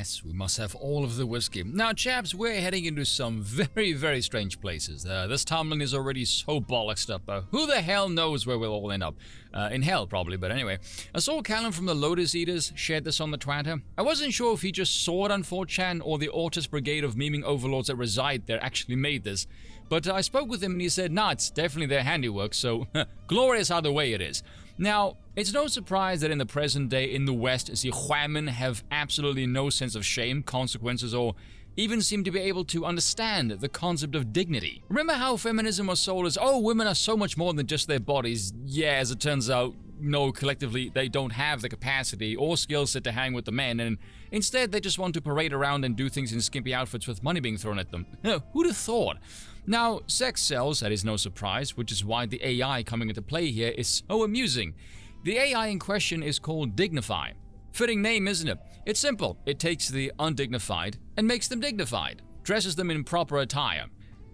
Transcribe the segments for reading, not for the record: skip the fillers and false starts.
Yes, we must have all of the whiskey. Now, chaps, we're heading into some very, very strange places. This timeline is already so bollocksed up. Who the hell knows where we'll all end up? In hell, probably, but anyway. I saw Callum from the Lotus Eaters shared this on the Twitter. I wasn't sure if he just saw it on 4chan or the Autist brigade of memeing overlords that reside there actually made this. But I spoke with him and he said, nah, it's definitely their handiwork, so glorious either way it is. Now, it's no surprise that in the present day in the West, the women have absolutely no sense of shame, consequences, or even seem to be able to understand the concept of dignity. Remember how feminism was sold as, oh, women are so much more than just their bodies? Yeah, as it turns out, no, collectively, they don't have the capacity or skill set to hang with the men, and instead they just want to parade around and do things in skimpy outfits with money being thrown at them. Who'd have thought? Now, sex sells, that is no surprise, which is why the AI coming into play here is so amusing. The AI in question is called DignifAI. Fitting name, isn't it? It's simple. It takes the undignified and makes them dignified, dresses them in proper attire.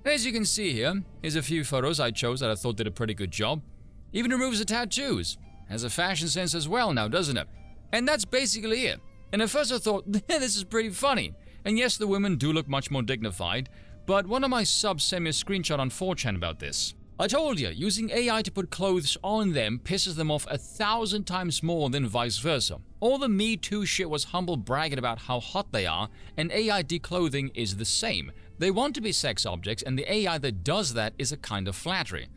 As you can see here, here's a few photos I chose that I thought did a pretty good job. Even removes the tattoos. Has a fashion sense as well now, doesn't it? And that's basically it. And at first I thought, this is pretty funny. And yes, the women do look much more dignified, but one of my subs sent me a screenshot on 4chan about this. I told you, using AI to put clothes on them pisses them off 1,000 times more than vice versa. All the Me Too shit was humble bragging about how hot they are, and AI declothing is the same. They want to be sex objects, and the AI that does that is a kind of flattery.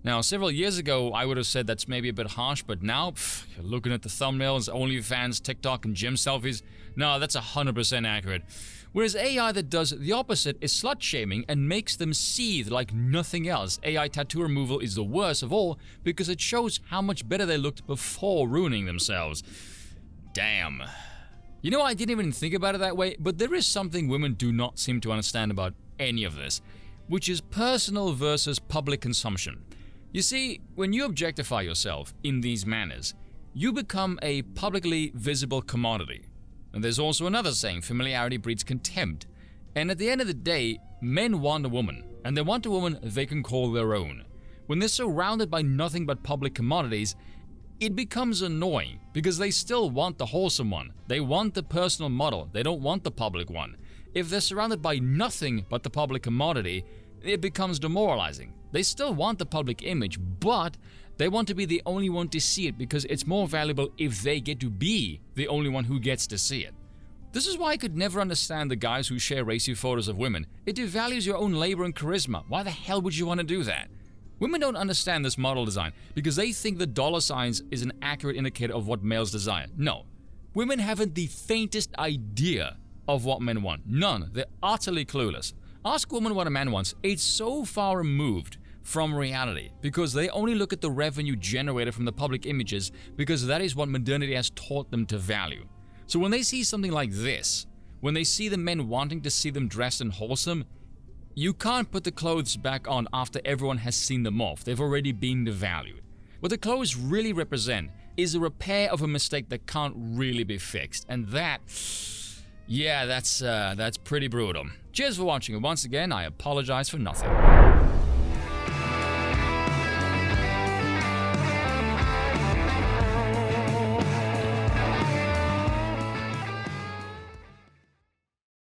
Now, several years ago, I would have said that's maybe a bit harsh, but now, looking at the thumbnails, OnlyFans, TikTok, and gym selfies, no, that's 100% accurate. Whereas AI that does the opposite is slut-shaming and makes them seethe like nothing else. AI tattoo removal is the worst of all because it shows how much better they looked before ruining themselves. Damn. You know, I didn't even think about it that way, but there is something women do not seem to understand about any of this, which is personal versus public consumption. You see, when you objectify yourself in these manners, you become a publicly visible commodity. And there's also another saying, familiarity breeds contempt. And at the end of the day, men want a woman, and they want a woman they can call their own. When they're surrounded by nothing but public commodities, it becomes annoying because they still want the wholesome one. They want the personal model. They don't want the public one. If they're surrounded by nothing but the public commodity, it becomes demoralizing. They still want the public image, but they want to be the only one to see it because it's more valuable if they get to be the only one who gets to see it. This is why I could never understand the guys who share racy photos of women. It devalues your own labor and charisma. Why the hell would you want to do that? Women don't understand this model design because they think the dollar signs is an accurate indicator of what males desire. No. Women haven't the faintest idea of what men want. None. They're utterly clueless. Ask a woman what a man wants. It's so far removed from reality because they only look at the revenue generated from the public images because that is what modernity has taught them to value. So when they see something like this, when they see the men wanting to see them dressed and wholesome, you can't put the clothes back on after everyone has seen them off. They've already been devalued. What the clothes really represent is a repair of a mistake that can't really be fixed. And that, yeah, that's pretty brutal. Cheers for watching, and once again, I apologize for nothing.